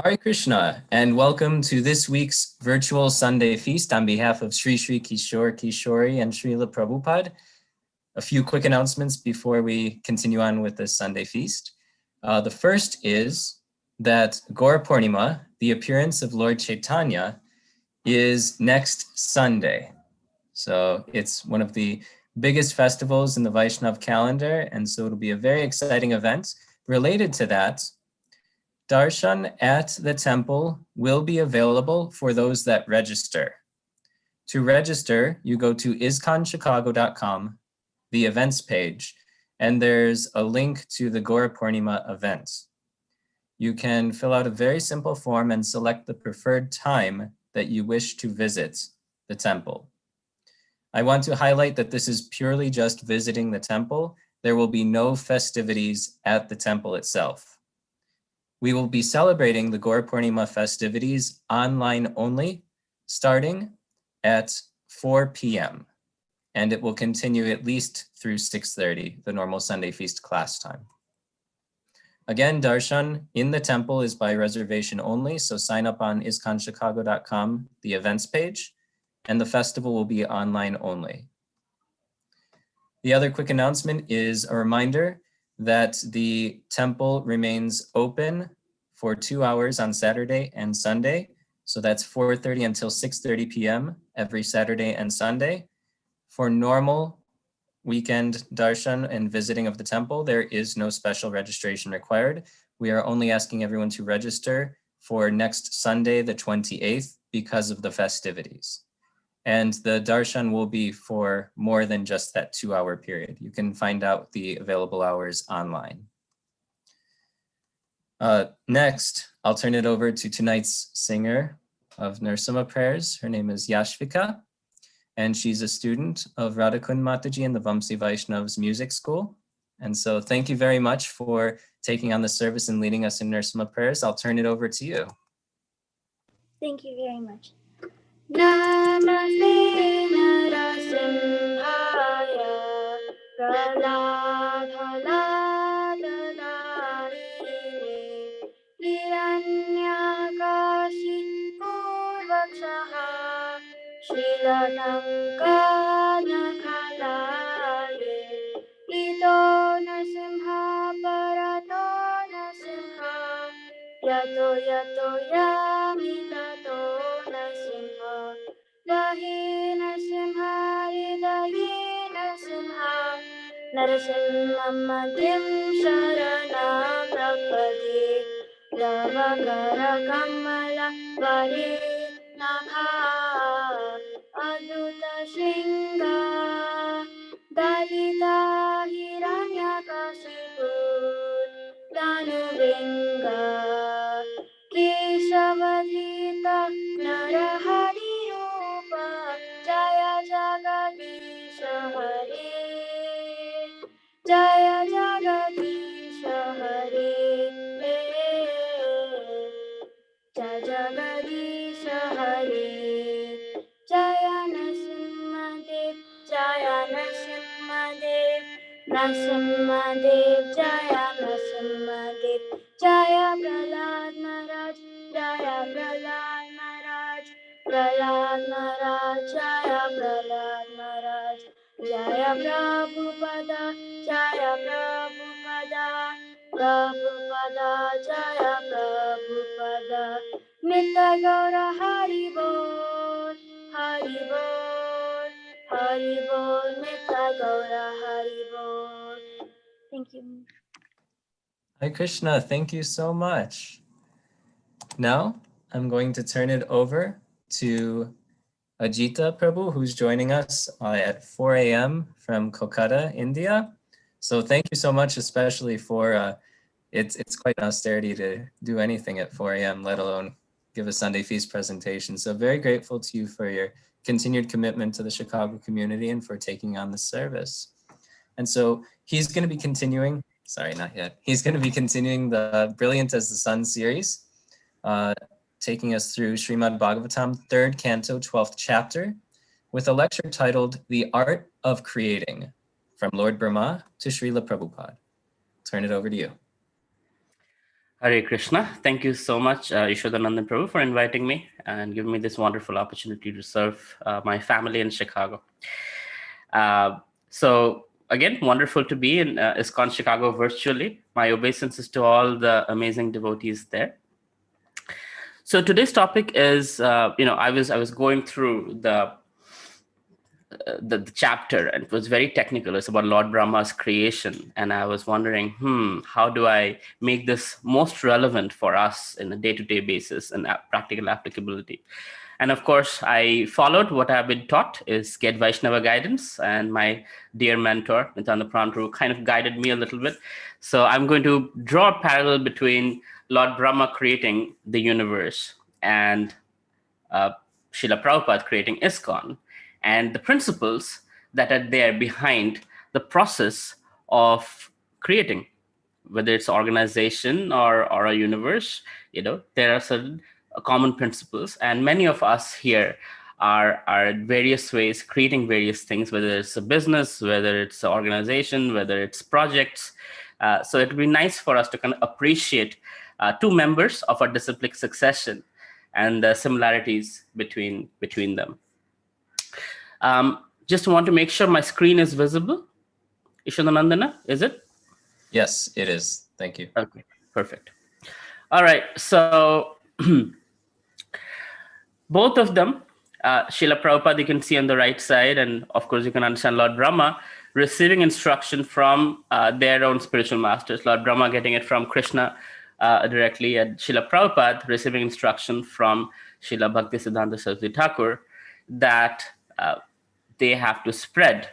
Hare Krishna, and welcome to this week's virtual Sunday feast on behalf of Sri Sri Kishore Kishori and Srila Prabhupada. A few quick announcements before we continue on with this Sunday feast. The first is that Gaura Purnima, the appearance of Lord Chaitanya, is next Sunday. So it's one of the biggest festivals in the Vaishnav calendar, and so it'll be a very exciting event. Related to that, darshan at the temple will be available for those that register. To register, you go to iskonchicago.com, the events page, and there's a link to the Gaura Purnima event. You can fill out a very simple form and select the preferred time that you wish to visit the temple. I want to highlight that this is purely just visiting the temple. There will be no festivities at the temple itself. We will be celebrating the Gaura Purnima festivities online only, starting at 4 p.m. and it will continue at least through 6:30, the normal Sunday feast class time. Again, darshan in the temple is by reservation only, so sign up on iskonchicago.com, the events page, and the festival will be online only. The other quick announcement is a reminder that the temple remains open for 2 hours on Saturday and Sunday. So that's 4:30 until 6:30 p.m. every Saturday and Sunday. For normal weekend darshan and visiting of the temple, there is no special registration required. We are only asking everyone to register for next Sunday, the 28th, because of the festivities. And the darshan will be for more than just that 2-hour period. You can find out the available hours online. Next, I'll turn it over to tonight's singer of Narasimha prayers. Her name is Yashvika, and she's a student of Radhakund Mataji in the Vamsi Vaishnav's music school. And so thank you very much for taking on the service and leading us in Narasimha prayers. I'll turn it over to you. Thank you very much. Namaste Narasimhaya Praladhaladadadine Hiranyakashi Purvakshaha Shrilatanganakhalaye Ito Nasimha Parato Nasimha Yato Yato Yamitato Nasimha Dahi Nasimha Dahi Nasimha Narasimhamadhim Sharanam Prapati Ravakara Kamala Vari Nabha Adhuta Shringa Dalita Hiranyakashipu Danubringa Keshavadita Narahari Rupa Jaya Jagadisha Hari Jaya Jagadisha Hari Jaya Jagadisha Hari Jaya Narasimhadev Jaya Narasimhadev Narasimhadev Jaya Narasimhadev Jaya Prahlad Maharaj Jaya Prahlad Maharaj Prahlad Maharaj Jaya Prahlad Maharaj Jaya Prabhupada Jaya Prabhupada Prabhupada Jaya Prabhupada Nitya Gaura Hari Bol Hari Bol Hari Bol Nitya Gaura Hari Bol. Thank you. Hare Krishna, thank you so much. Now, I'm going to turn it over to Ajita Prabhu, who's joining us at 4 a.m. from Kolkata, India. So thank you so much, especially for, it's quite an austerity to do anything at 4 a.m., let alone give a Sunday feast presentation. So very grateful to you for your continued commitment to the Chicago community and for taking on the service. And so he's going to be continuing, sorry, not yet. He's going to be continuing the Brilliant as the Sun series, taking us through Srimad Bhagavatam, 3rd Canto, 12th chapter, with a lecture titled The Art of Creating, from Lord Brahma to Srila Prabhupada. Turn it over to you. Hare Krishna. Thank you so much, Yashodanandan Prabhu, for inviting me and giving me this wonderful opportunity to serve my family in Chicago. So, again, wonderful to be in ISKCON Chicago virtually. My obeisances to all the amazing devotees there. So today's topic is, I was going through the chapter, and it was very technical. It's about Lord Brahma's creation, and I was wondering, how do I make this most relevant for us in a day-to-day basis and practical applicability? And of course, I followed what I've been taught is get Vaishnava guidance, and my dear mentor Nityananda Prabhu kind of guided me a little bit. So I'm going to draw a parallel between Lord Brahma creating the universe and uh, Srila Prabhupada creating ISKCON, and the principles that are there behind the process of creating, whether it's organization or a universe. There are certain common principles, and many of us here are in various ways creating various things, whether it's a business, whether it's an organization, whether it's projects. So it would be nice for us to kind of appreciate two members of our disciplic succession and the similarities between them. Just want to make sure my screen is visible. Ishananandana, is it? Yes, it is. Thank you. Okay, perfect. All right, so both of them, Srila Prabhupada, you can see on the right side, and of course you can understand Lord Brahma receiving instruction from their own spiritual masters. Lord Brahma getting it from Krishna directly, and Srila Prabhupada receiving instruction from Srila Bhaktisiddhanta Saraswati Thakur that they have to spread.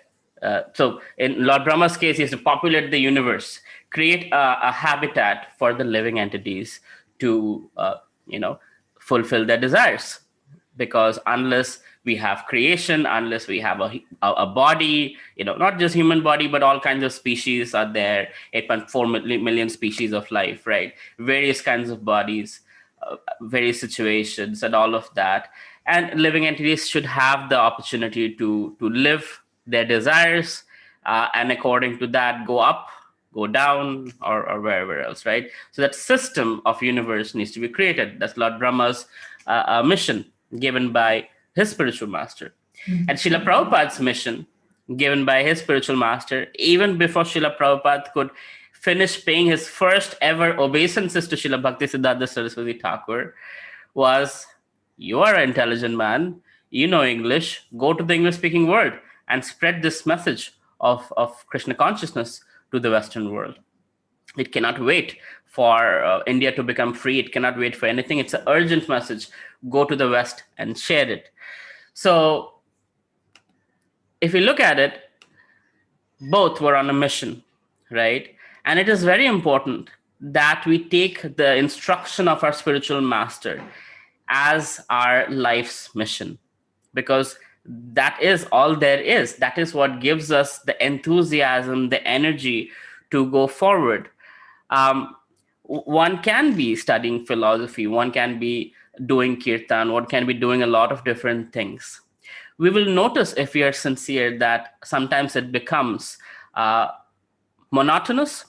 So in Lord Brahma's case, he has to populate the universe, create a habitat for the living entities to, fulfill their desires. Because unless we have creation, unless we have a body, not just human body, but all kinds of species are there, 8.4 million species of life, right? Various kinds of bodies, various situations and all of that. And living entities should have the opportunity to live their desires, and according to that, go up, go down, or wherever else, right? So that system of universe needs to be created. That's Lord Brahma's mission given by his spiritual master. And Srila Prabhupada's mission given by his spiritual master, even before Srila Prabhupada could finish paying his first ever obeisances to Srila Bhaktisiddhanta Saraswati Thakur, was, you are an intelligent man, you know English, go to the English speaking world and spread this message of Krishna consciousness to the Western world. It cannot wait for India to become free. It cannot wait for anything. It's an urgent message. Go to the West and share it. So if you look at it, both were on a mission, right? And it is very important that we take the instruction of our spiritual master as our life's mission, because that is all there is. That is what gives us the enthusiasm, the energy to go forward. One can be studying philosophy, one can be doing kirtan, one can be doing a lot of different things. We will notice, if we are sincere, that sometimes it becomes monotonous,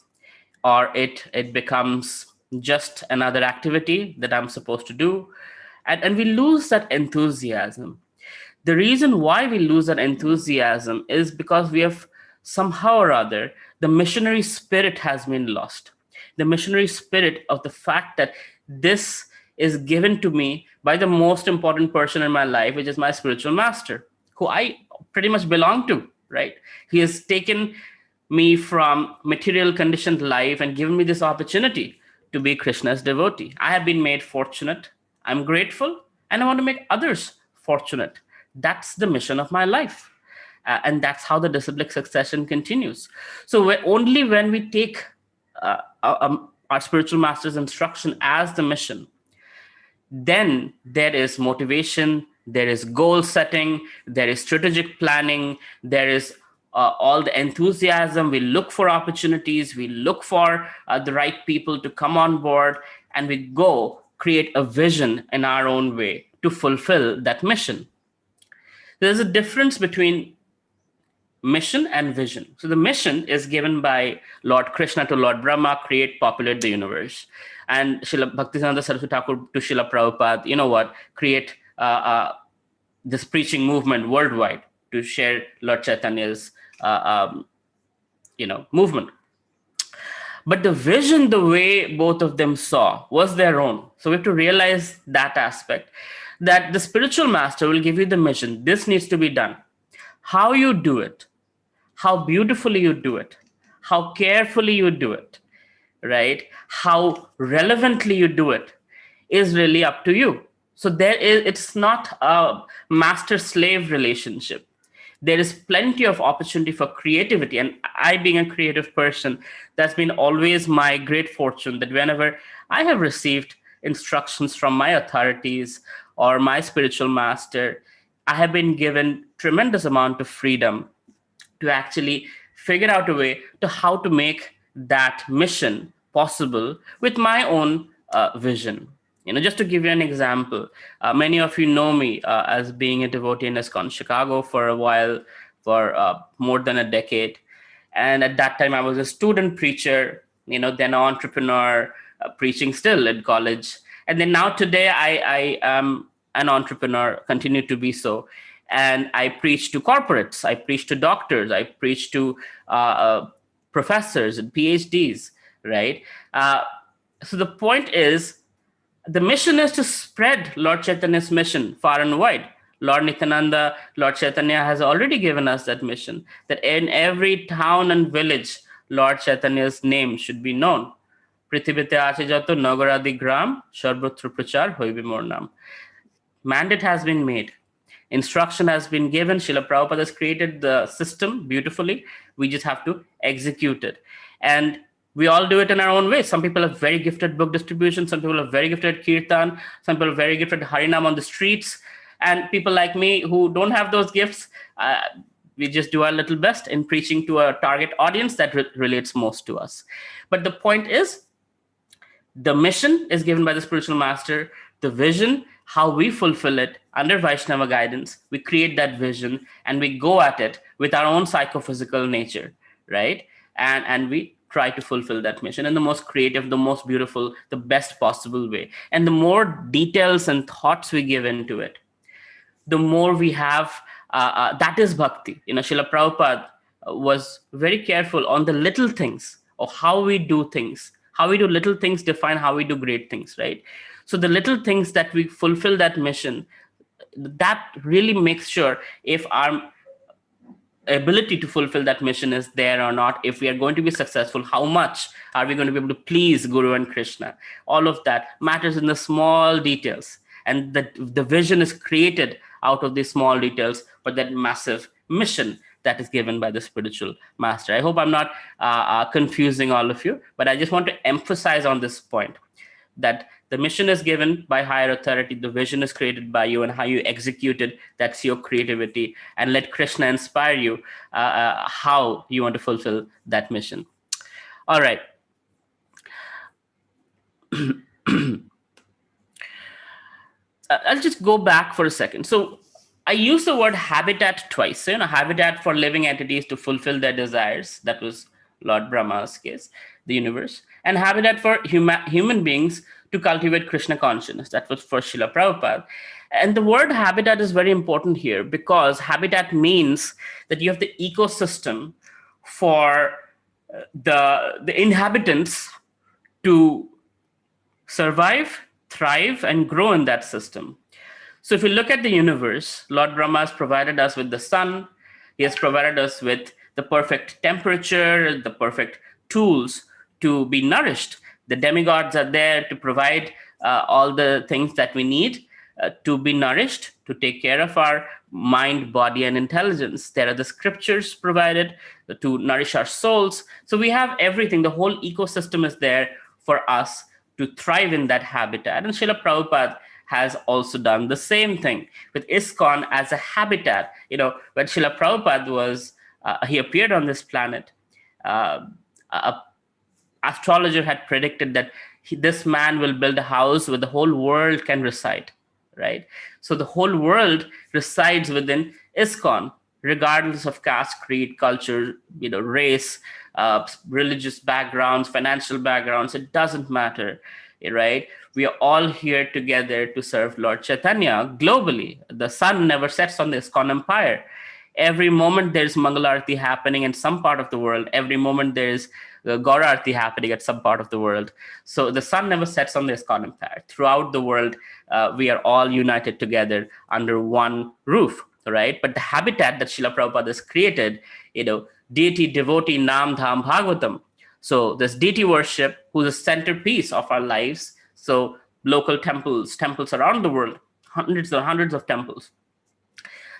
or it becomes just another activity that I'm supposed to do, and we lose that enthusiasm. The reason why we lose that enthusiasm is because we have somehow or other, the missionary spirit has been lost. The missionary spirit of the fact that this is given to me by the most important person in my life, which is my spiritual master, who I pretty much belong to, right? He has taken me from material conditioned life and given me this opportunity to be Krishna's devotee. I have been made fortunate. I'm grateful, and I want to make others fortunate. That's the mission of my life. And that's how the disciplic succession continues. So only when we take our spiritual master's instruction as the mission, then there is motivation, there is goal setting, there is strategic planning, there is all the enthusiasm. We look for opportunities, we look for the right people to come on board, and we go create a vision in our own way to fulfill that mission. There's a difference between mission and vision. So the mission is given by Lord Krishna to Lord Brahma: create, populate the universe. And Srila Bhaktisiddhanta Saraswati Thakur to Srila Prabhupada, you know what, create this preaching movement worldwide to share Lord Chaitanya's, movement. But the vision, the way both of them saw, was their own. So we have to realize that aspect, that the spiritual master will give you the mission. This needs to be done. How you do it, how beautifully you do it, how carefully you do it, right? How relevantly you do it is really up to you. So it's not a master-slave relationship. There is plenty of opportunity for creativity. And I, being a creative person, that's been always my great fortune, that whenever I have received instructions from my authorities or my spiritual master, I have been given tremendous amount of freedom to actually figure out a way to how to make that mission possible with my own vision. Just to give you an example, many of you know me as being a devotee in ISKCON Chicago for a while, for more than a decade. And at that time, I was a student preacher, then an entrepreneur, preaching still in college. And then now today, I am an entrepreneur, continue to be so. And I preach to corporates, I preach to doctors, I preach to professors and PhDs, right? So the point is, the mission is to spread Lord Chaitanya's mission far and wide. Lord Nityananda, Lord Chaitanya has already given us that mission, that in every town and village, Lord Chaitanya's name should be known. Prithibite ache jato nagaradi gram, sarvatra prachar hoibe mor naam. Mandate has been made. Instruction has been given. Srila Prabhupada has created the system beautifully. We just have to execute it. And we all do it in our own way. Some people are very gifted at book distribution. Some people are very gifted at kirtan. Some people are very gifted at Harinam on the streets. And people like me who don't have those gifts, we just do our little best in preaching to a target audience that relates most to us. But the point is, the mission is given by the spiritual master. The vision, how we fulfill it under Vaishnava guidance, we create that vision and we go at it with our own psychophysical nature, right? And we try to fulfill that mission in the most creative, the most beautiful, the best possible way. And the more details and thoughts we give into it, the more we have, that is bhakti. Srila Prabhupada was very careful on the little things of how we do things. How we do little things define how we do great things, right? So the little things that we fulfill that mission, that really makes sure if our ability to fulfill that mission is there or not, if we are going to be successful, how much are we going to be able to please Guru and Krishna. All of that matters in the small details. And the vision is created out of these small details for that massive mission that is given by the spiritual master. I hope I'm not confusing all of you, but I just want to emphasize on this point that the mission is given by higher authority, the vision is created by you, and how you execute it, that's your creativity. And let Krishna inspire you how you want to fulfill that mission. All right. I'll just go back for a second. So I use the word habitat twice. Habitat for living entities to fulfill their desires. That was Lord Brahma's case, the universe. And habitat for human beings to cultivate Krishna consciousness. That was for Srila Prabhupada. And the word habitat is very important here because habitat means that you have the ecosystem for the inhabitants to survive, thrive, and grow in that system. So if you look at the universe, Lord Brahma has provided us with the sun. He has provided us with the perfect temperature, the perfect tools to be nourished. The demigods are there to provide all the things that we need to be nourished, to take care of our mind, body, and intelligence. There are the scriptures provided to nourish our souls. So we have everything. The whole ecosystem is there for us to thrive in that habitat. And Srila Prabhupada has also done the same thing with ISKCON as a habitat. When Srila Prabhupada was, he appeared on this planet, an astrologer had predicted that this man will build a house where the whole world can reside, right? So the whole world resides within ISKCON, regardless of caste, creed, culture, race, religious backgrounds, financial backgrounds. It doesn't matter. right? We are all here together to serve Lord Chaitanya globally. The sun never sets on the ISKCON empire. Every moment there's Mangalarti happening in some part of the world. Every moment there's Gaura Arti happening at some part of the world. So the sun never sets on the ISKCON empire. Throughout the world, we are all united together under one roof, right? But the habitat that Srila Prabhupada has created, deity, devotee, Nam, Dham, Bhagavatam. So this deity worship, who's a centerpiece of our lives. So local temples around the world, hundreds and hundreds of temples.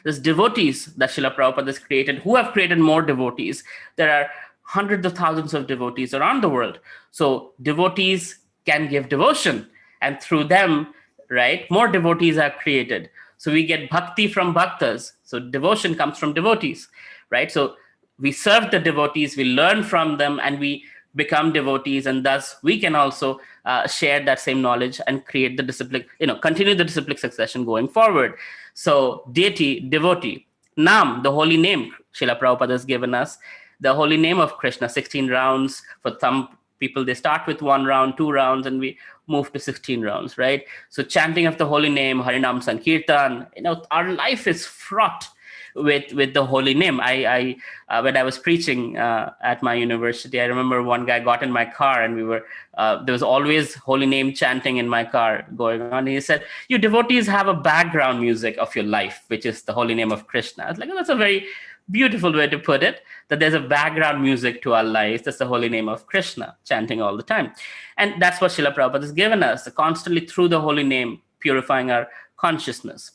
There's devotees that Srila Prabhupada has created, who have created more devotees. There are hundreds of thousands of devotees around the world. So devotees can give devotion, and through them, right, more devotees are created. So we get bhakti from bhaktas. So devotion comes from devotees, right? So we serve the devotees, we learn from them, and we become devotees, and thus we can also share that same knowledge and create the disciplic, continue the disciplic succession going forward. So deity, devotee, Nam, the holy name Srila Prabhupada has given us, the holy name of Krishna, 16 rounds. For some people, they start with 1 round, 2 rounds, and we move to 16 rounds, right? So chanting of the holy name, Harinam Sankirtan, our life is fraught with the holy name. I when I was preaching at my university, I remember one guy got in my car, and we were there was always holy name chanting in my car going on. He said, "You devotees have a background music of your life, which is the holy name of Krishna." I was like, oh, that's a very beautiful way to put it, that there's a background music to our lives. That's the holy name of Krishna, chanting all the time. And that's what Srila Prabhupada has given us, constantly through the holy name, purifying our consciousness.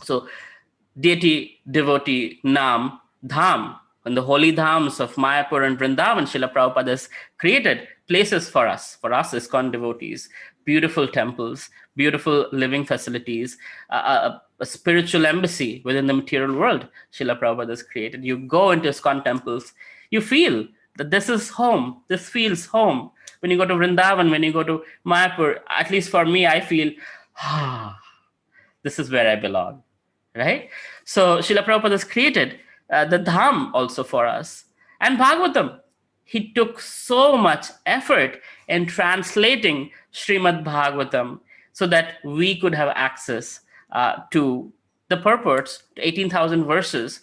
So deity, devotee, Nam, Dham, and the holy dhams of Mayapur and Vrindavan, Srila Prabhupada has created places for us ISKCON devotees, beautiful temples, beautiful living facilities, a spiritual embassy within the material world Srila Prabhupada has created. You go into ISKCON temples, you feel that this is home, this feels home. When you go to Vrindavan, when you go to Mayapur, at least for me, I feel, this is where I belong. Right? So Srila Prabhupada has created the Dham also for us. And Bhagavatam, he took so much effort in translating Srimad Bhagavatam so that we could have access to the purports, to 18,000 verses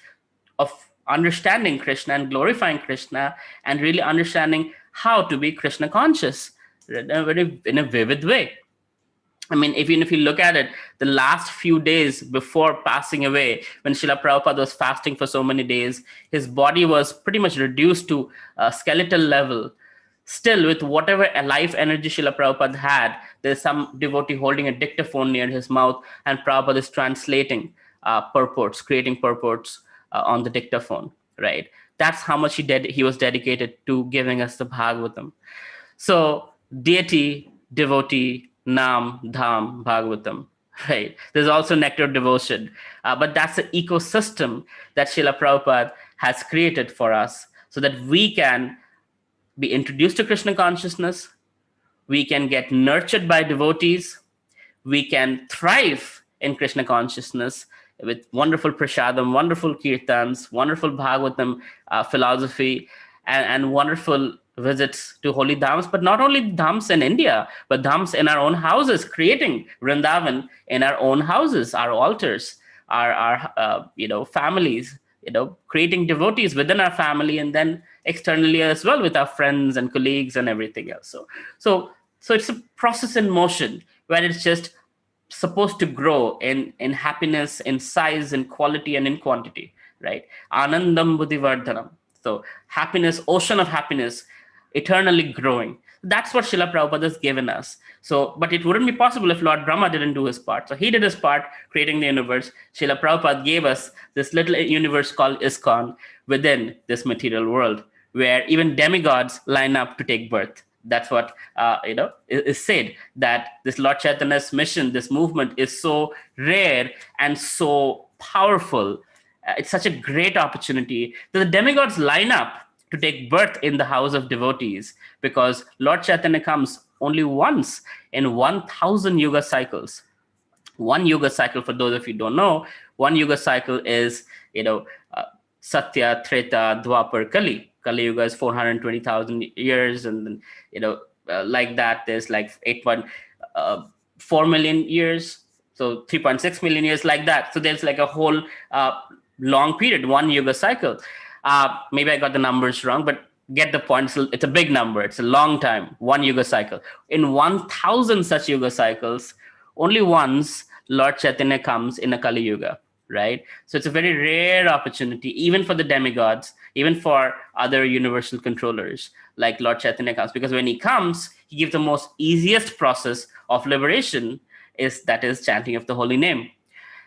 of understanding Krishna and glorifying Krishna, and really understanding how to be Krishna conscious in a vivid way. I mean, even if you look at it, the last few days before passing away, when Srila Prabhupada was fasting for so many days, his body was pretty much reduced to a skeletal level. Still, with whatever life energy Srila Prabhupada had, there's some devotee holding a dictaphone near his mouth, and Prabhupada is translating purports, creating purports on the dictaphone, right? That's how much he was dedicated to giving us the Bhagavatam. So deity, devotee, Nam, Dham, Bhagavatam, right? There's also nectar devotion. But that's the ecosystem that Srila Prabhupada has created for us so that we can be introduced to Krishna consciousness, we can get nurtured by devotees, we can thrive in Krishna consciousness with wonderful prasadam, wonderful kirtans, wonderful Bhagavatam philosophy, and wonderful visits to holy dhams, but not only dhams in India, but dhams in our own houses, creating Vrindavan in our own houses, our altars, our families, creating devotees within our family, and then externally as well with our friends and colleagues and everything else. So it's a process in motion where it's just supposed to grow in happiness, in size, in quality, and in quantity, right? Anandam buddhivardhanam. So happiness, ocean of happiness, eternally growing. That's what Srila Prabhupada has given us. So, but it wouldn't be possible if Lord Brahma didn't do his part. So he did his part, creating the universe. Srila Prabhupada gave us this little universe called ISKCON within this material world, where even demigods line up to take birth. That's what is said, that this Lord Chaitanya's mission, this movement, is so rare and so powerful. It's such a great opportunity that the demigods line up to take birth in the house of devotees, because Lord Chaitanya comes only once in 1,000 yuga cycles. One yuga cycle, for those of you who don't know, one yuga cycle is Satya, Treta, Dwapar, Kali. Kali Yuga is 420,000 years, and then like that. There's like 8.4 million years, so 3.6 million years, like that. So there's like a whole long period, one yuga cycle. Maybe I got the numbers wrong, but get the point. It's a big number. It's a long time, one yuga cycle. In 1,000 such yuga cycles, only once Lord Chaitanya comes in a Kali Yuga, right? So it's a very rare opportunity, even for the demigods, even for other universal controllers, like Lord Chaitanya comes. Because when he comes, he gives the most easiest process of liberation, is chanting of the holy name.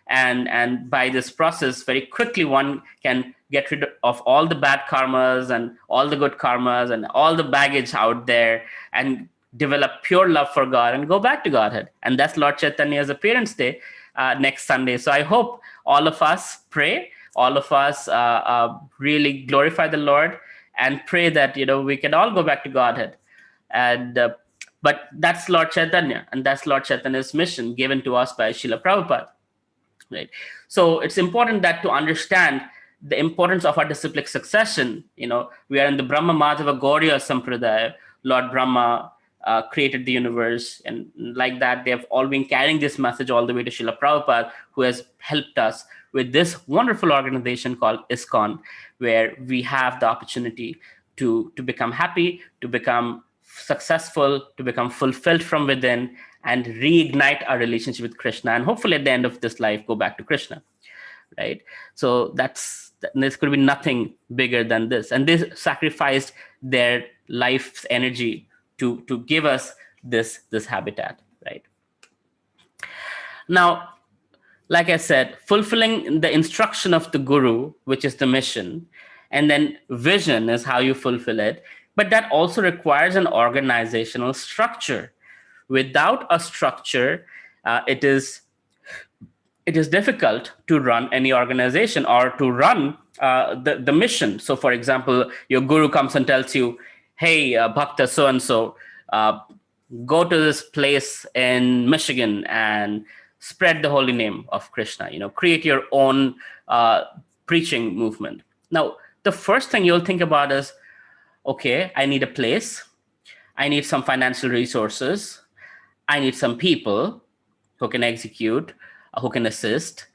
And by this process, very quickly one can get rid of all the bad karmas and all the good karmas and all the baggage out there, and develop pure love for God and go back to Godhead. And that's Lord Chaitanya's appearance day next Sunday. So I hope all of us pray, all of us really glorify the Lord, and pray that we can all go back to Godhead. And but that's Lord Chaitanya, and that's Lord Chaitanya's mission given to us by Srila Prabhupada. Right. So it's important that to understand the importance of our disciplic succession. We are in the Brahma Madhava Gauriya Sampradaya. Lord Brahma created the universe, and like that, they have all been carrying this message all the way to Srila Prabhupada, who has helped us with this wonderful organization called ISKCON, where we have the opportunity to become happy, to become successful, to become fulfilled from within, and reignite our relationship with Krishna, and hopefully at the end of this life go back to Krishna, right? So there's going to be nothing bigger than this, and they sacrificed their life's energy to give us this habitat, right? Now, like I said, fulfilling the instruction of the guru, which is the mission, and then vision is how you fulfill it, but that also requires an organizational structure. Without a structure, it is difficult to run any organization or to run the mission. So, for example, your guru comes and tells you, "Hey, Bhakta so and so, go to this place in Michigan and spread the holy name of Krishna. Create your own preaching movement." Now, the first thing you'll think about is, okay, I need a place, I need some financial resources, I need some people who can execute, who can assist,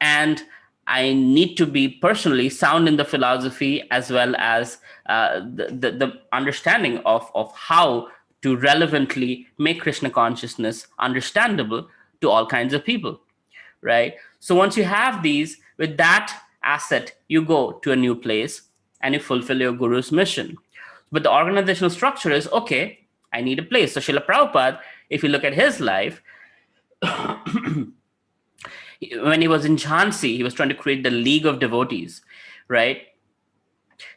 and I need to be personally sound in the philosophy, as well as the understanding of how to relevantly make Krishna consciousness understandable to all kinds of people, right? So once you have these, with that asset, you go to a new place and you fulfill your guru's mission. But the organizational structure is, okay, I need a place. So Srila Prabhupada, if you look at his life, when he was in Jhansi, he was trying to create the League of Devotees, right?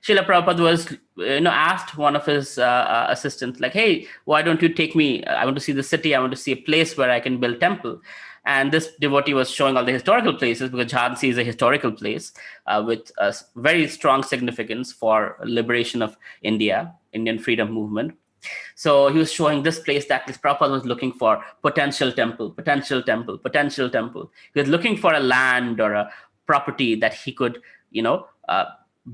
Srila Prabhupada was, asked one of his assistants, like, "Hey, why don't you take me? I want to see the city. I want to see a place where I can build temple." And this devotee was showing all the historical places, because Jhansi is a historical place with a very strong significance for liberation of Indian freedom movement. So he was showing this place, that this Prabhupada was looking for potential temple. He was looking for a land or a property that he could,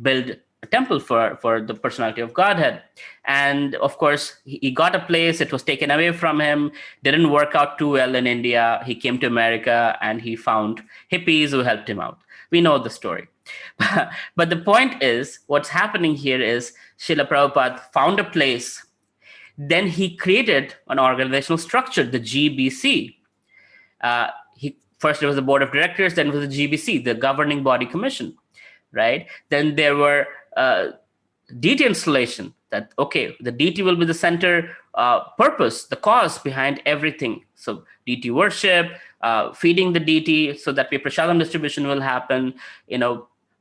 build a temple for the personality of Godhead. And of course, he got a place, it was taken away from him, didn't work out too well in India. He came to America and he found hippies who helped him out. We know the story. But the point is, what's happening here is Srila Prabhupada found a place. Then he created an organizational structure, the GBC. First there was the board of directors, then it was the GBC, the governing body commission, right? Then there were deity installation, that, okay, the deity will be the center purpose, the cause behind everything. So deity worship, feeding the deity so that prasadam distribution will happen,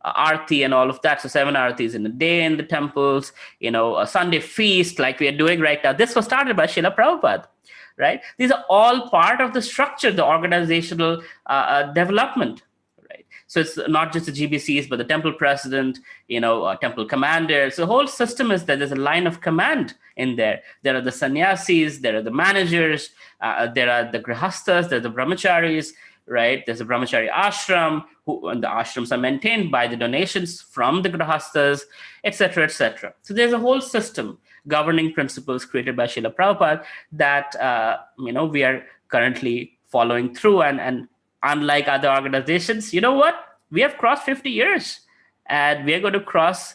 Aarti and all of that. So 7 Aartis in a day in the temples, a Sunday feast like we are doing right now. This was started by Srila Prabhupada, right? These are all part of the structure, the organizational development, right? So it's not just the GBCs, but the temple president, temple commander. So the whole system is that there's a line of command in there. There are the sannyasis, there are the managers, there are the grihasthas, there are the brahmacharis, right? There's a brahmachari ashram, and the ashrams are maintained by the donations from the grihasthas, etc., etc. So there's a whole system. governing principles created by Srila Prabhupada that we are currently following through. And unlike other organizations, you know what? We have crossed 50 years, and we are going to cross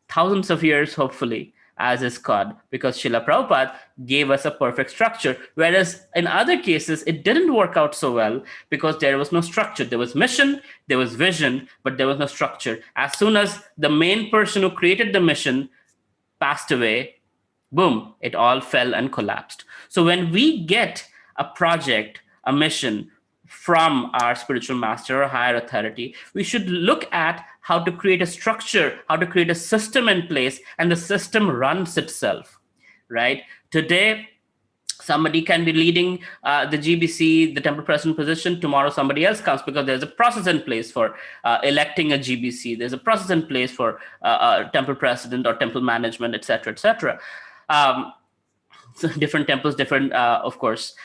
thousands of years, hopefully, as is God, because Srila Prabhupada gave us a perfect structure. Whereas in other cases, it didn't work out so well because there was no structure. There was mission, there was vision, but there was no structure. As soon as the main person who created the mission passed away, boom, it all fell and collapsed. So when we get a project, a mission from our spiritual master or higher authority, we should look at how to create a structure, how to create a system in place, and the system runs itself, right? Today, somebody can be leading the GBC, the temple president position. Tomorrow, somebody else comes because there's a process in place for electing a GBC. There's a process in place for temple president or temple management, et cetera, et cetera. So different temples, different, of course,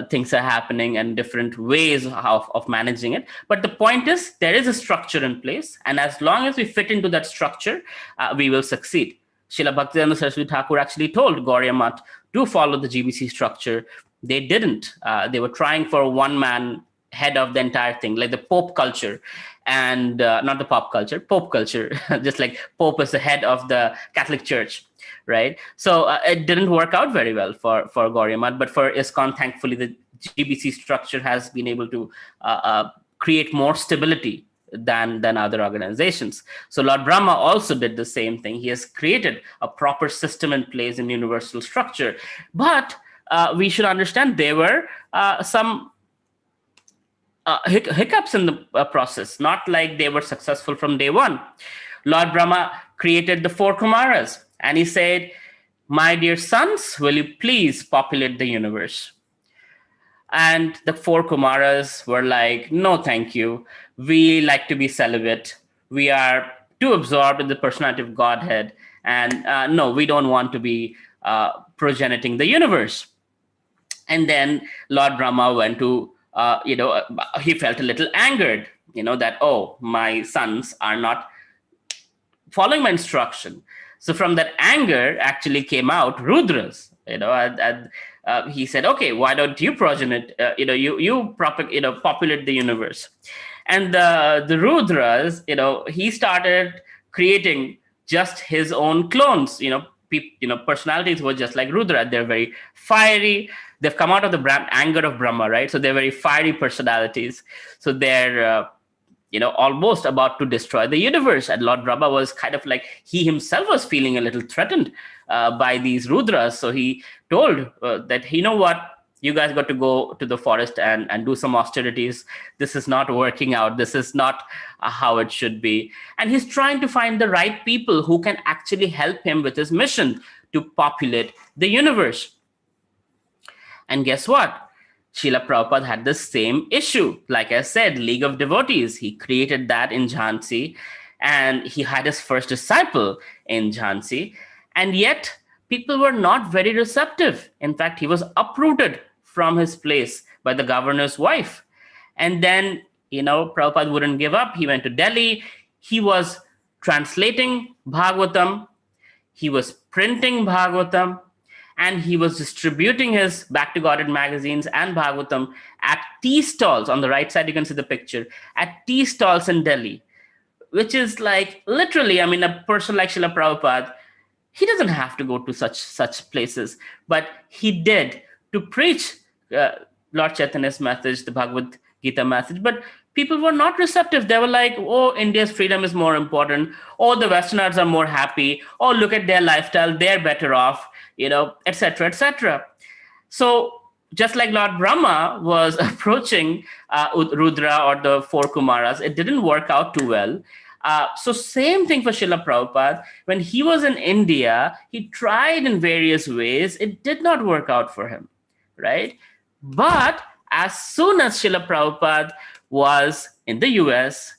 things are happening and different ways of managing it. But the point is, there is a structure in place. And as long as we fit into that structure, we will succeed. Srila Bhaktivedanta Saraswati Thakur actually told Gauriya Math to follow the GBC structure. They didn't. They were trying for a one-man head of the entire thing, like the Pope culture. And not the pop culture, Pope culture, just like Pope is the head of the Catholic Church. Right, so it didn't work out very well for Gauriya Math, but for ISKCON, thankfully, the GBC structure has been able to create more stability than other organizations. So Lord Brahma also did the same thing. He has created a proper system in place in universal structure. But we should understand there were some hiccups in the process, not like they were successful from day one. Lord Brahma created the 4 Kumaras. And he said, my dear sons, will you please populate the universe? And the 4 Kumaras were like, no, thank you. We like to be celibate. We are too absorbed in the personality of Godhead. And no, we don't want to be progeniting the universe. And then Lord Brahma went to, he felt a little angered, that, oh, my sons are not following my instruction. So from that anger actually came out Rudras, and he said, okay, why don't you progenate, you populate the universe. And the Rudras, he started creating just his own clones, personalities were just like Rudra. They're very fiery. They've come out of the anger of Brahma, right? So they're very fiery personalities. So they're, almost about to destroy the universe. And Lord Brahma was kind of like, he himself was feeling a little threatened by these Rudras. So he told that, you know what, you guys got to go to the forest and do some austerities. This is not working out. This is not how it should be. And he's trying to find the right people who can actually help him with his mission to populate the universe. And guess what? Srila Prabhupada had the same issue. Like I said, League of Devotees, he created that in Jhansi, and he had his first disciple in Jhansi, and yet people were not very receptive. In fact, he was uprooted from his place by the governor's wife. And then, Prabhupada wouldn't give up. He went to Delhi. He was translating Bhagavatam. He was printing Bhagavatam. And he was distributing his Back to Godhead magazines and Bhagavatam at tea stalls. On the right side, you can see the picture. At tea stalls in Delhi, which is like literally, a person like Srila Prabhupada, he doesn't have to go to such places. But he did to preach Lord Chaitanya's message, the Bhagavad Gita message. But people were not receptive. They were like, oh, India's freedom is more important. Oh, the Westerners are more happy. Oh, look at their lifestyle. They're better off. Et cetera, et cetera. So just like Lord Brahma was approaching Rudra or the 4 Kumaras, it didn't work out too well. So same thing for Srila Prabhupada. When he was in India, he tried in various ways. It did not work out for him, right? But as soon as Srila Prabhupada was in the US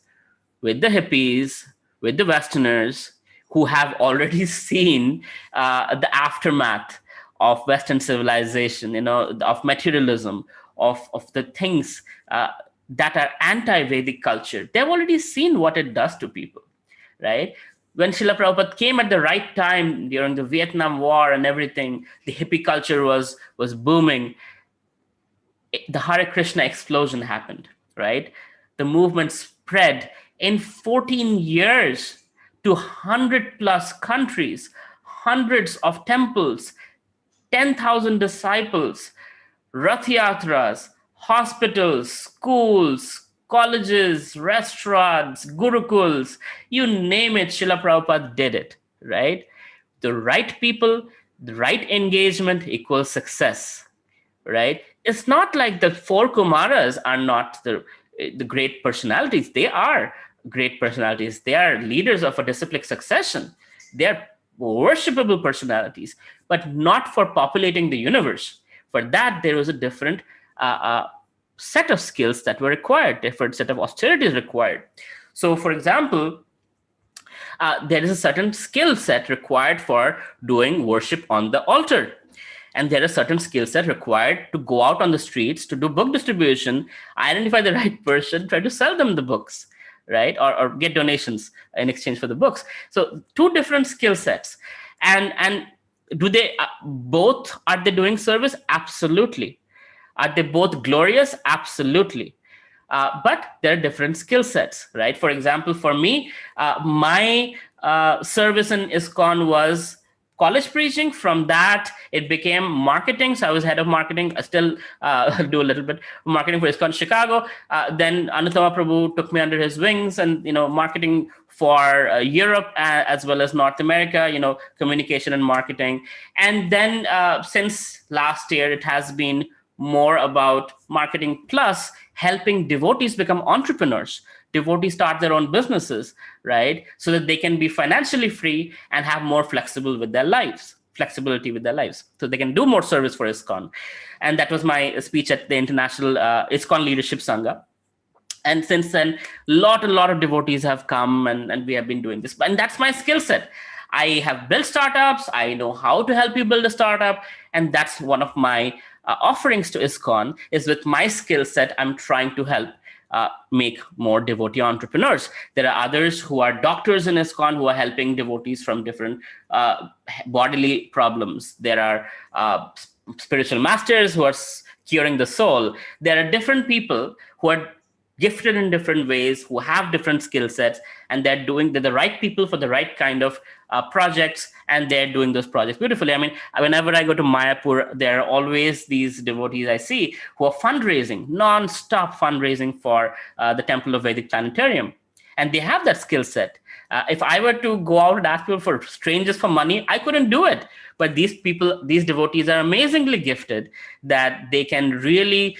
with the hippies, with the Westerners, who have already seen the aftermath of Western civilization, of materialism, of the things that are anti-Vedic culture. They've already seen what it does to people, right? when Srila Prabhupada came at the right time during the Vietnam War and everything, the hippie culture was booming. The Hare Krishna explosion happened, right? The movement spread in 14 years to 100 plus countries, hundreds of temples, 10,000 disciples, Rath Yatras, hospitals, schools, colleges, restaurants, gurukuls, you name it, Srila Prabhupada did it, right? The right people, the right engagement equals success, right? It's not like the four Kumaras are not the great personalities. They are great personalities. They are leaders of a disciplic succession. They are worshipable personalities, but not for populating the universe. For that, there was a different set of skills that were required, different set of austerities required. So, for example, there is a certain skill set required for doing worship on the altar. And there are certain skill set required to go out on the streets to do book distribution, identify the right person, try to sell them the books, right? Or get donations in exchange for the books. So two different skill sets. And do they both, are they doing service? Absolutely. Are they both glorious? Absolutely. But there are different skill sets, right? For example, for me, my service in ISKCON was college preaching. From that, it became marketing. So I was head of marketing. I still do a little bit of marketing for ISKCON Chicago. Then Anutama Prabhu took me under his wings, and marketing for Europe as well as North America. Communication and marketing. And then since last year, it has been more about marketing plus helping devotees become entrepreneurs. Devotees start their own businesses, right? So that they can be financially free and have more flexibility with their lives. So they can do more service for ISKCON. And that was my speech at the International ISKCON Leadership Sangha. And since then, a lot of devotees have come, and we have been doing this. And that's my skill set. I have built startups. I know how to help you build a startup. And that's one of my offerings to ISKCON, is with my skill set, I'm trying to help make more devotee entrepreneurs. There are others who are doctors in ISKCON who are helping devotees from different bodily problems. There are spiritual masters who are curing the soul. There are different people who are gifted in different ways, who have different skill sets, and they're the right people for the right kind of projects, and they're doing those projects beautifully. I mean, whenever I go to Mayapur, there are always these devotees I see who are fundraising, non-stop fundraising for the Temple of Vedic Planetarium. And they have that skill set. If I were to go out and ask people for strangers for money, I couldn't do it. But these devotees are amazingly gifted that they can really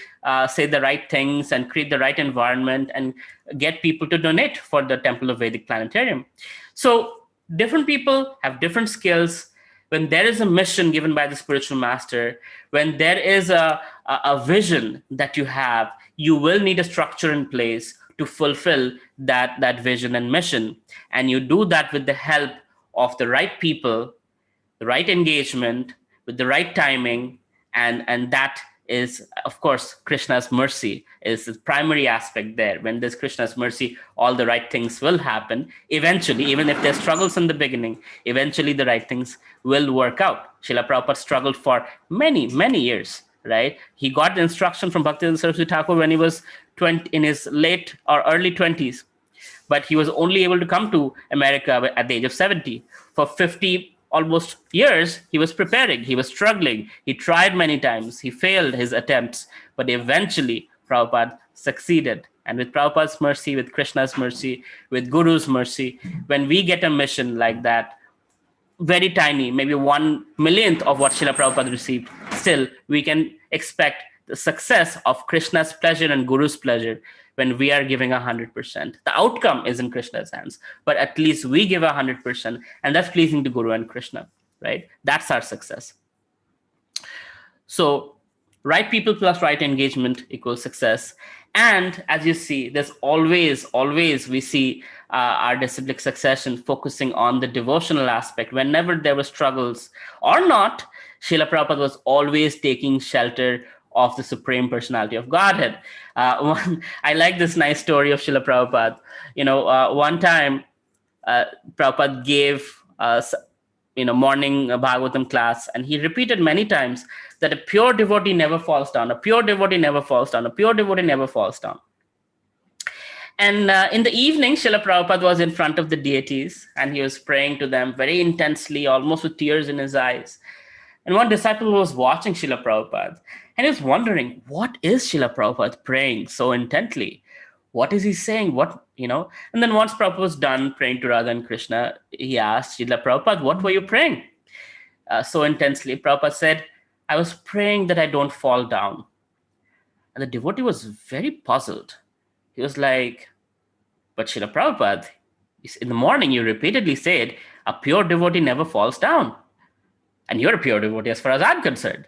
say the right things and create the right environment and get people to donate for the Temple of Vedic Planetarium. So different people have different skills. When there is a mission given by the spiritual master, when there is a vision that you have, you will need a structure in place to fulfill that vision and mission. And you do that with the help of the right people, the right engagement, with the right timing, and that is, of course, Krishna's mercy is the primary aspect there. When there's Krishna's mercy, all the right things will happen. Eventually, even if there's struggles in the beginning, eventually the right things will work out. Srila Prabhupada struggled for many, many years, right? He got the instruction from Bhaktivedanta Saraswati Thakur when he was in his late or early 20s. But he was only able to come to America at the age of 70. For 50 almost years, he was preparing, he was struggling, he tried many times, he failed his attempts, but eventually Prabhupada succeeded. And with Prabhupada's mercy, with Krishna's mercy, with Guru's mercy, when we get a mission like that, very tiny, maybe 1/1,000,000th of what Srila Prabhupada received, still we can expect the success of Krishna's pleasure and Guru's pleasure when we are giving 100%. The outcome is in Krishna's hands, but at least we give 100%, and that's pleasing to Guru and Krishna, right? That's our success. So right people plus right engagement equals success. And as you see, there's always we see our disciplic succession focusing on the devotional aspect. Whenever there were struggles or not, Srila Prabhupada was always taking shelter of the Supreme Personality of Godhead. I like this nice story of Srila Prabhupada. One time Prabhupada gave morning Bhagavatam class, and he repeated many times that a pure devotee never falls down, a pure devotee never falls down, a pure devotee never falls down. And in the evening, Srila Prabhupada was in front of the deities, and he was praying to them very intensely, almost with tears in his eyes. And one disciple was watching Srila Prabhupada, and he was wondering, what is Srila Prabhupada praying so intently? What is he saying? And then once Prabhupada was done praying to Radha and Krishna, he asked Srila Prabhupada, what were you praying so intensely? Prabhupada said, I was praying that I don't fall down. And the devotee was very puzzled. He was like, but Srila Prabhupada, in the morning you repeatedly said, a pure devotee never falls down. And you're a pure devotee as far as I'm concerned.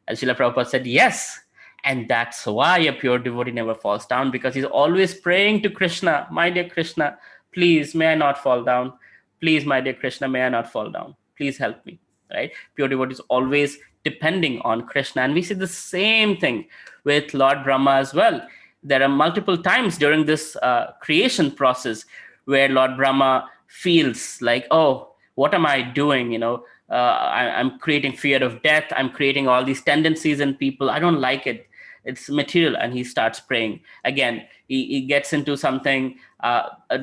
And Srila Prabhupada said, yes. And that's why a pure devotee never falls down, because he's always praying to Krishna, my dear Krishna, please, may I not fall down. Please, my dear Krishna, may I not fall down. Please help me, right? Pure devotee is always depending on Krishna. And we see the same thing with Lord Brahma as well. There are multiple times during this creation process where Lord Brahma feels like, oh, what am I doing? I'm creating fear of death. I'm creating all these tendencies in people. I don't like it. It's material. And he starts praying. Again, he gets into something,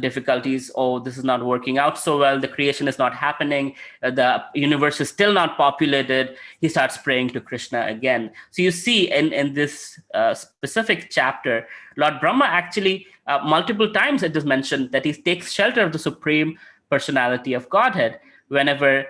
difficulties. Oh, this is not working out so well. The creation is not happening. The universe is still not populated. He starts praying to Krishna again. So you see in this specific chapter, Lord Brahma actually, multiple times it is mentioned that he takes shelter of the Supreme Personality of Godhead whenever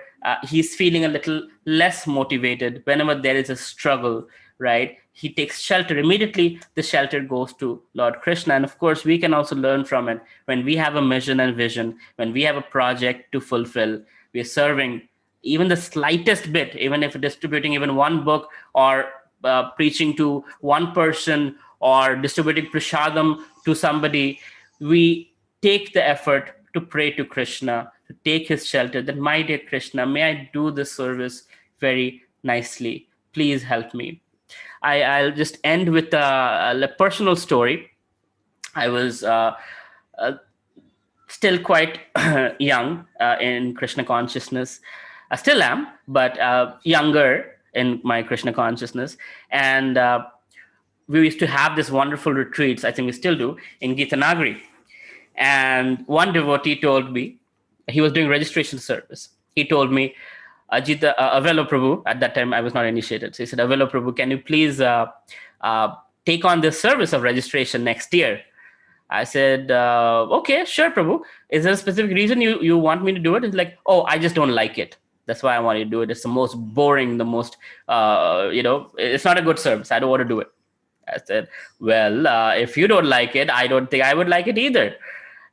he's feeling a little less motivated, whenever there is a struggle, right? He takes shelter. Immediately, the shelter goes to Lord Krishna. And of course, we can also learn from it. When we have a mission and vision, when we have a project to fulfill, we are serving even the slightest bit, even if distributing even one book or preaching to one person or distributing prasadam to somebody, we take the effort to pray to Krishna, to take his shelter, that my dear Krishna, may I do this service very nicely. Please help me. I'll just end with a personal story. I was still quite young in Krishna consciousness. I still am, but younger in my Krishna consciousness. And we used to have this wonderful retreats, I think we still do, in Gitanagari. And one devotee told me, he was doing registration service. He told me, Ajita, Avelo Prabhu, at that time I was not initiated. So he said, Avelo Prabhu, can you please take on this service of registration next year? I said, okay, sure, Prabhu. Is there a specific reason you want me to do it? It's like, oh, I just don't like it. That's why I want you to do it. It's the most boring, the most, it's not a good service. I don't want to do it. I said, well, if you don't like it, I don't think I would like it either.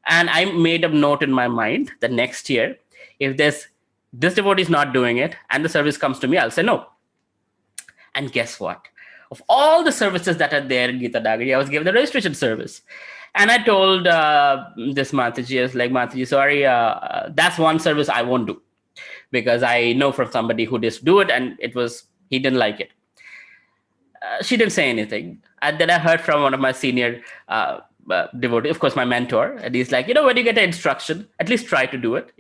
And I made a note in my mind that next year, if this devotee is not doing it and the service comes to me, I'll say no. And guess what? Of all the services that are there in Gita Dagari, I was given the registration service. And I told this Mataji, I was like, Mataji, sorry, that's one service I won't do. Because I know from somebody who just do it and he didn't like it. She didn't say anything. And then I heard from one of my senior devotee, of course, my mentor, and he's like, when you get an instruction, at least try to do it,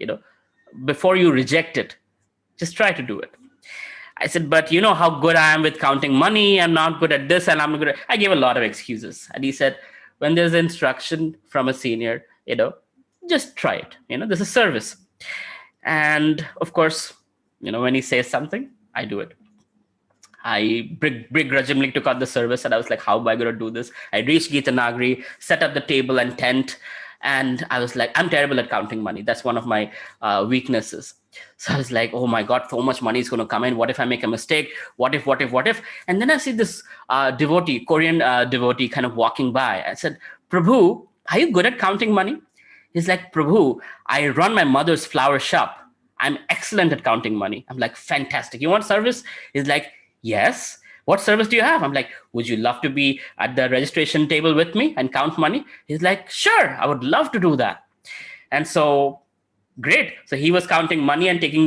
before you reject it, just try to do it. I said, but you know how good I am with counting money. I'm not good at this and I'm not good at... I gave a lot of excuses. And he said, when there's instruction from a senior, just try it. This is service. And of course, when he says something, I do it. I begrudgingly took out the service and I was like, how am I going to do this? I reached Gitanagari, set up the table and tent. And I was like, I'm terrible at counting money. That's one of my weaknesses. So I was like, oh my God, so much money is going to come in. What if I make a mistake? What if? And then I see this devotee, Korean devotee kind of walking by. I said, Prabhu, are you good at counting money? He's like, Prabhu, I run my mother's flower shop. I'm excellent at counting money. I'm like, fantastic. You want service? He's like, yes. What service do you have? I'm like, would you love to be at the registration table with me and count money? He's like, sure, I would love to do that. And so, great. So he was counting money and checking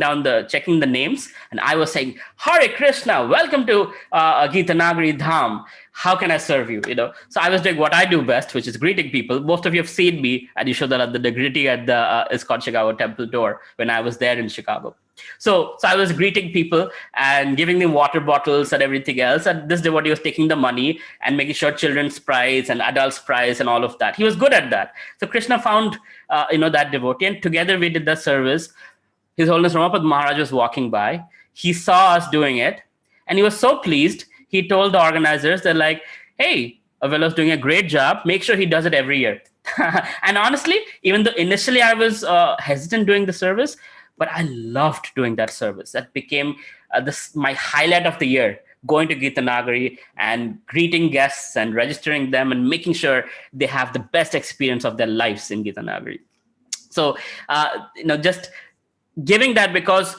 the names. And I was saying, Hare Krishna, welcome to Gitanagari Dham. how can I serve you? So I was doing what I do best, which is greeting people. Most of you have seen me at Yashodhara, the greeting at the ISKCON Chicago temple door when I was there in Chicago. So I was greeting people and giving them water bottles and everything else. And this devotee was taking the money and making sure children's prize and adults prize and all of that. He was good at that. So Krishna found, that devotee, and together we did the service. His Holiness Ramapad Maharaj was walking by. He saw us doing it, and he was so pleased. He told the organizers, they're like, hey, Avelo's doing a great job. Make sure he does it every year. And honestly, even though initially I was hesitant doing the service, but I loved doing that service. That became my highlight of the year, going to Gita Nagari and greeting guests and registering them and making sure they have the best experience of their lives in Gita Nagari. So, just giving that, because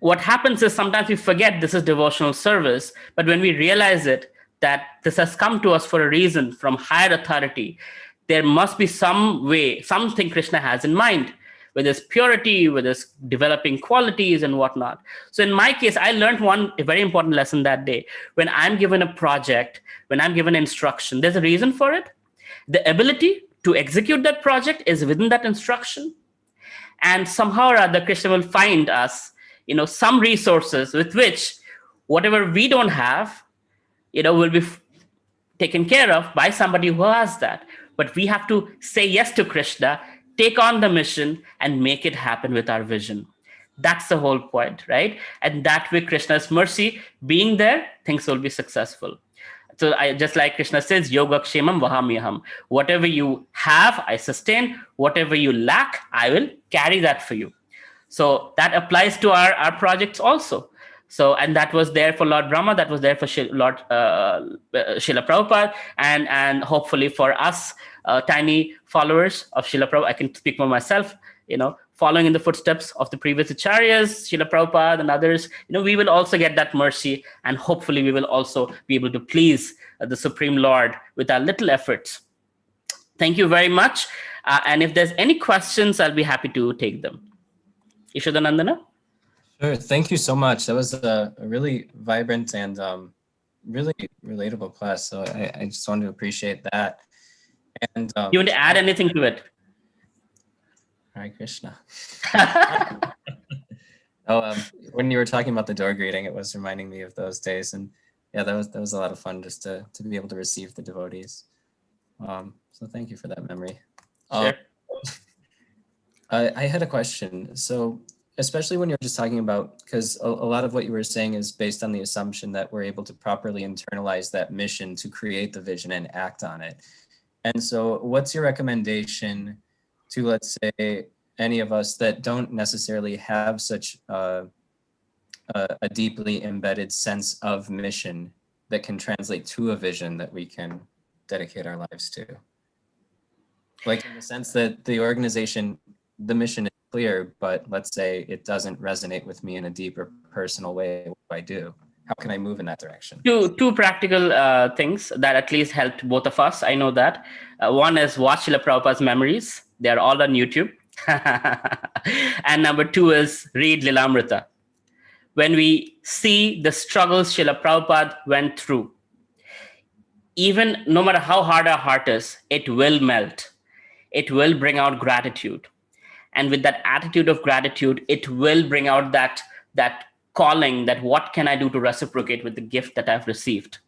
what happens is sometimes we forget this is devotional service, but when we realize it, that this has come to us for a reason from higher authority, there must be some way, something Krishna has in mind, with his purity, with his developing qualities and whatnot. So in my case, I learned a very important lesson that day. When I'm given a project, when I'm given instruction, there's a reason for it. The ability to execute that project is within that instruction. And somehow or other, Krishna will find us, some resources with which whatever we don't have, will be taken care of by somebody who has that. But we have to say yes to Krishna, take on the mission, and make it happen with our vision. That's the whole point, right? And that way, Krishna's mercy being there, things will be successful. So just like Krishna says, yoga kshemam vahamyaham. Whatever you have, I sustain. Whatever you lack, I will carry that for you. So that applies to our projects also. So, and that was there for Lord Brahma, that was there for Lord Srila Prabhupada, and hopefully for us, tiny followers of Srila Prabhupada, I can speak for myself, following in the footsteps of the previous acharyas, Srila Prabhupada and others, we will also get that mercy, and hopefully we will also be able to please the Supreme Lord with our little efforts. Thank you very much. And if there's any questions, I'll be happy to take them. Yashodanandana? Sure. Thank you so much. That was a really vibrant and really relatable class. So I just wanted to appreciate that. And you want to add anything to it? Hare Krishna. When you were talking about the door greeting, it was reminding me of those days, and yeah, that was a lot of fun just to be able to receive the devotees. So thank you for that memory. Sure. I had a question. So especially when you're just talking about, because a lot of what you were saying is based on the assumption that we're able to properly internalize that mission to create the vision and act on it. And so what's your recommendation to, let's say, any of us that don't necessarily have such a deeply embedded sense of mission that can translate to a vision that we can dedicate our lives to? Like, in the sense that the organization, the mission is clear, but let's say it doesn't resonate with me in a deeper personal way. What do I do? How can I move in that direction? Two practical things that at least helped both of us. I know that. One is watch Srila Prabhupada's memories. They're all on YouTube. And number two is read Lilamrita. When we see the struggles Srila Prabhupada went through, even no matter how hard our heart is, it will melt. It will bring out gratitude. And with that attitude of gratitude, it will bring out that calling, that what can I do to reciprocate with the gift that I've received.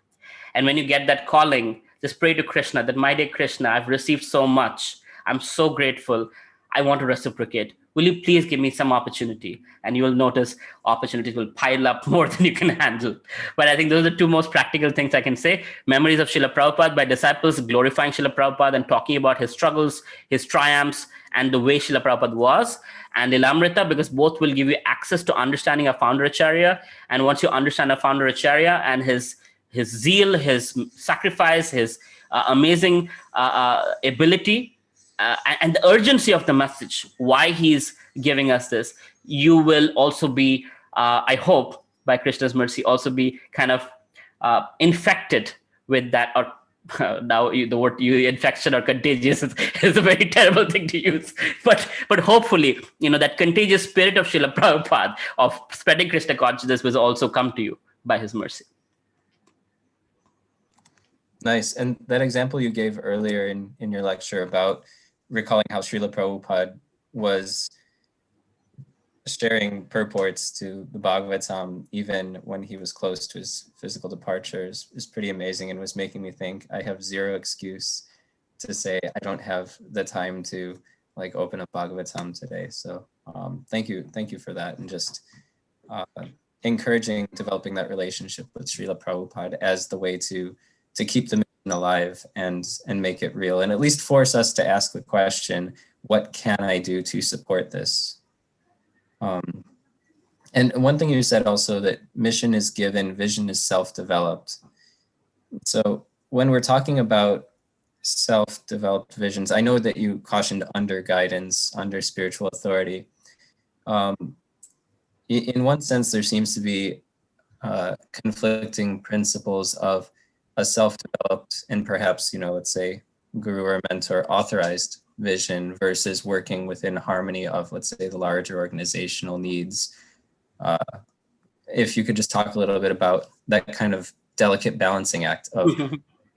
And when you get that calling, just pray to Krishna that, my dear Krishna, I've received so much. I'm so grateful. I want to reciprocate. Will you please give me some opportunity? And you will notice opportunities will pile up more than you can handle. But I think those are the two most practical things I can say. Memories of Srila Prabhupada by disciples glorifying Srila Prabhupada and talking about his struggles, his triumphs, and the way Srila Prabhupada was. And Lilamrita, because both will give you access to understanding our founder Acharya. And once you understand our founder Acharya and his zeal, his sacrifice, his amazing ability, and the urgency of the message, why he's giving us this, you will also be, I hope, by Krishna's mercy, also be kind of infected with that. Or now the word infection or contagious is a very terrible thing to use. But hopefully, that contagious spirit of Srila Prabhupada of spreading Krishna consciousness will also come to you by his mercy. Nice. And that example you gave earlier in your lecture about recalling how Srila Prabhupada was sharing purports to the Bhagavatam even when he was close to his physical departures is pretty amazing, and was making me think I have zero excuse to say I don't have the time to like open up Bhagavatam today. So thank you for that, and just encouraging developing that relationship with Srila Prabhupada as the way to keep the mission alive and make it real, and at least force us to ask the question, what can I do to support this? And one thing you said also, that mission is given, vision is self-developed. So when we're talking about self-developed visions, I know that you cautioned under guidance, under spiritual authority. In one sense, there seems to be conflicting principles of a self-developed and perhaps, let's say, guru or mentor authorized vision versus working within harmony of, let's say, the larger organizational needs. If you could just talk a little bit about that kind of delicate balancing act of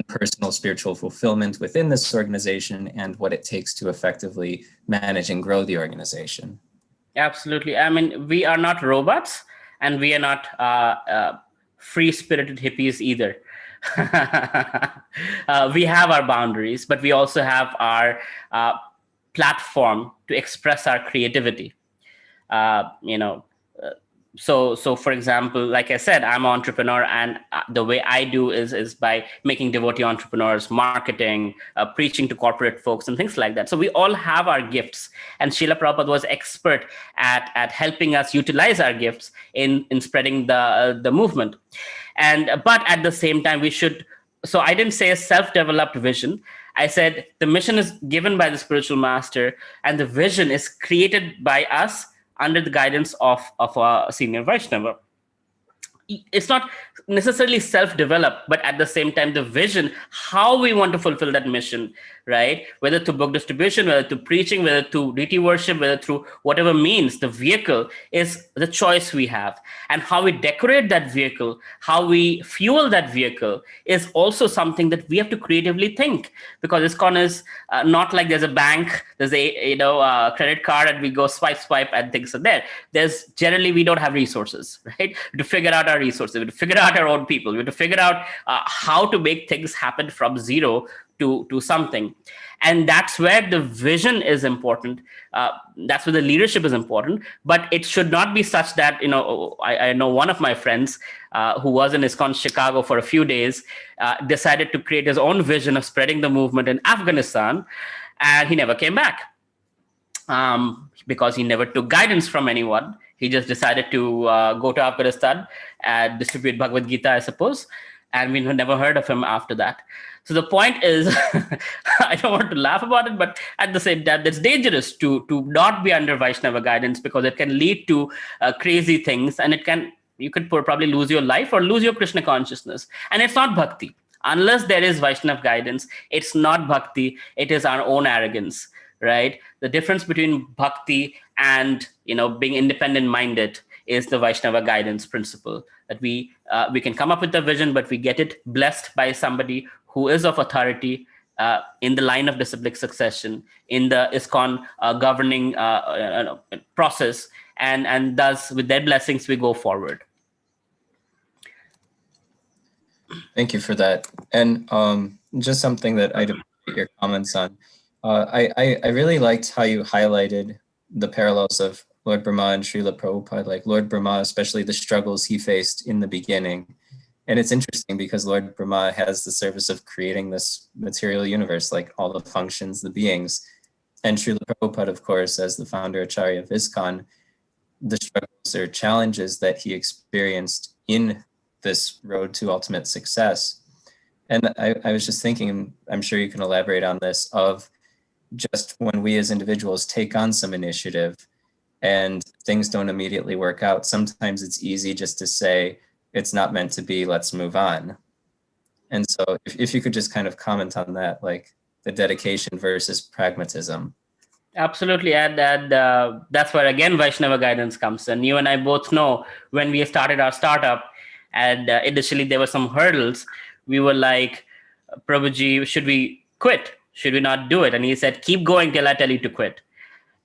personal spiritual fulfillment within this organization and what it takes to effectively manage and grow the organization. Absolutely. I mean, we are not robots, and we are not free-spirited hippies either. We have our boundaries, but we also have our platform to express our creativity. So for example, like I said, I'm an entrepreneur, and the way I do is by making devotee entrepreneurs, marketing, preaching to corporate folks and things like that. So we all have our gifts, and Srila Prabhupada was expert at helping us utilize our gifts in spreading the movement. But at the same time, we should, so I didn't say a self-developed vision. I said the mission is given by the spiritual master, and the vision is created by us under the guidance of a senior Vaishnava. It's not necessarily self-developed, but at the same time, the vision, how we want to fulfill that mission, right? Whether through book distribution, whether through preaching, whether through deity worship, whether through whatever means, the vehicle is the choice we have. And how we decorate that vehicle, how we fuel that vehicle is also something that we have to creatively think. Because ISKCON is not like there's a bank, there's a credit card, and we go swipe, and things are there. There's generally, we don't have resources, right? To figure out our resources, we have to figure out our own people, we have to figure out how to make things happen from zero to something. And that's where the vision is important. That's where the leadership is important. But it should not be such that, I know one of my friends who was in ISKCON Chicago for a few days, decided to create his own vision of spreading the movement in Afghanistan, and he never came back. Because he never took guidance from anyone. He just decided to go to Afghanistan and distribute Bhagavad Gita, I suppose. And we never heard of him after that. So the point is, I don't want to laugh about it, but at the same time, it's dangerous to not be under Vaishnava guidance, because it can lead to crazy things, and you could probably lose your life or lose your Krishna consciousness. And it's not bhakti. Unless there is Vaishnava guidance, it's not bhakti, it is our own arrogance, right? The difference between bhakti and being independent minded is the Vaishnava guidance principle, that we can come up with a vision, but we get it blessed by somebody who is of authority in the line of disciplic succession, in the ISKCON governing process, and thus with their blessings we go forward. Thank you for that. And just something that I'd appreciate your comments on. I really liked how you highlighted the parallels of Lord Brahma and Srila Prabhupada, like Lord Brahma, especially the struggles he faced in the beginning. And it's interesting because Lord Brahma has the service of creating this material universe, like all the functions, the beings. And Srila Prabhupada, of course, as the founder Acharya of ISKCON, the struggles or challenges that he experienced in this road to ultimate success. And I was just thinking, I'm sure you can elaborate on this, of just when we as individuals take on some initiative and things don't immediately work out, sometimes it's easy just to say, it's not meant to be, let's move on. And so if you could just kind of comment on that, like the dedication versus pragmatism. Absolutely. And that's where, again, Vaishnava guidance comes in. You and I both know when we started our startup, and initially there were some hurdles, we were like, Prabhuji, should we quit? Should we not do it? And he said, keep going till I tell you to quit.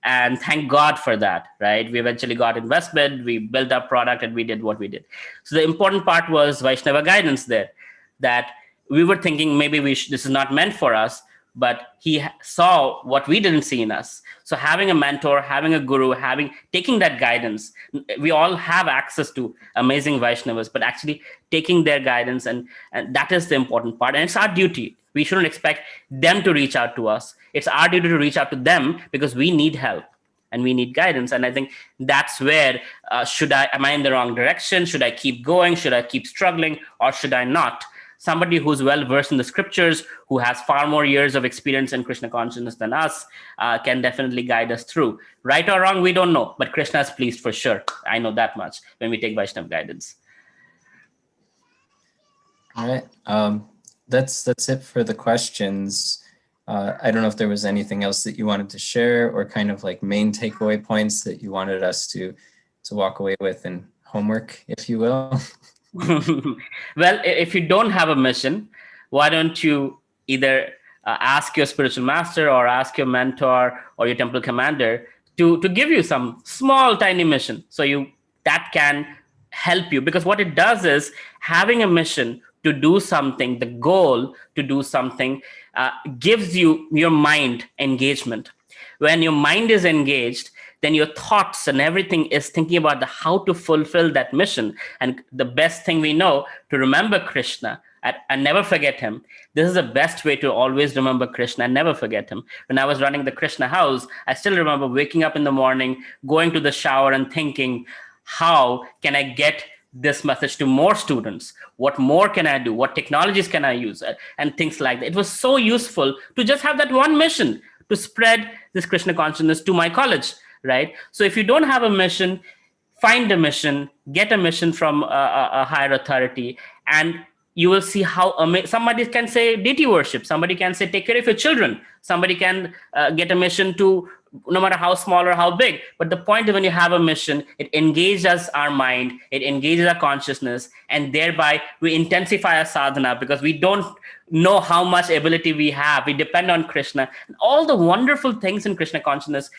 And thank God for that, right? We eventually got investment, we built our product, and we did what we did. So the important part was Vaishnava guidance there, that we were thinking maybe this is not meant for us, but he saw what we didn't see in us. So having a mentor, having a guru, taking that guidance, we all have access to amazing Vaishnavas, but actually taking their guidance, and that is the important part. And it's our duty. We shouldn't expect them to reach out to us. It's our duty to reach out to them because we need help and we need guidance. And I think that's where, am I in the wrong direction? Should I keep going? Should I keep struggling, or should I not? Somebody who's well versed in the scriptures, who has far more years of experience in Krishna consciousness than us, can definitely guide us through. Right or wrong, we don't know, but Krishna is pleased for sure. I know that much when we take Vaishnava guidance. All right. That's it for the questions. I don't know if there was anything else that you wanted to share, or kind of like main takeaway points that you wanted us to walk away with, and homework, if you will. Well, if you don't have a mission, why don't you either ask your spiritual master, or ask your mentor or your temple commander to give you some small tiny mission, so that can help you. Because what it does is, having a mission to do something, the goal to do something, gives your mind engagement. When your mind is engaged, then your thoughts and everything is thinking about how to fulfill that mission. And the best thing we know, to remember Krishna and never forget him. This is the best way to always remember Krishna and never forget him. When I was running the Krishna house, I still remember waking up in the morning, going to the shower and thinking, how can I get this message to more students? What more can I do? What technologies can I use? And things like that. It was so useful to just have that one mission, to spread this Krishna consciousness to my college, right? So if you don't have a mission, find a mission, get a mission from a higher authority, and you will see how somebody can say deity worship, somebody can say take care of your children, somebody can get a mission to, no matter how small or how big. But the point is, when you have a mission, it engages our mind, it engages our consciousness, and thereby we intensify our sadhana, because we don't know how much ability we have. We depend on Krishna. And all the wonderful things in Krishna consciousness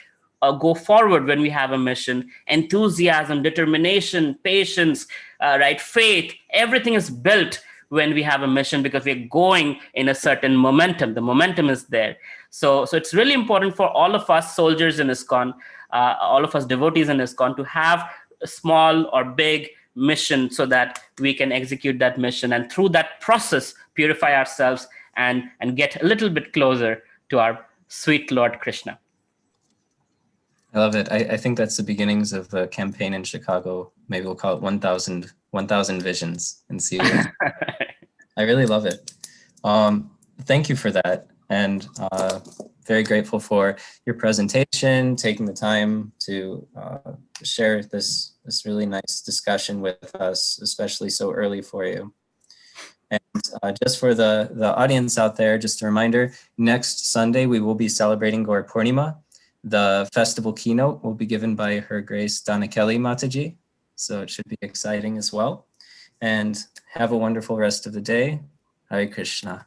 go forward when we have a mission. Enthusiasm, determination, patience, right, faith, everything is built when we have a mission, because we're going in a certain momentum. The momentum is there. So it's really important for all of us soldiers in ISKCON, all of us devotees in ISKCON, to have a small or big mission, so that we can execute that mission, and through that process purify ourselves and get a little bit closer to our sweet Lord Krishna. I love it. I think that's the beginnings of a campaign in Chicago. Maybe we'll call it 1,000 visions, and see. I really love it. Thank you for that. And very grateful for your presentation, taking the time to share this really nice discussion with us, especially so early for you. And just for the audience out there, just a reminder, next Sunday we will be celebrating Gaur Purnima. The festival keynote will be given by Her Grace Dana Kelly Mataji, so it should be exciting as well. And have a wonderful rest of the day. Hare Krishna.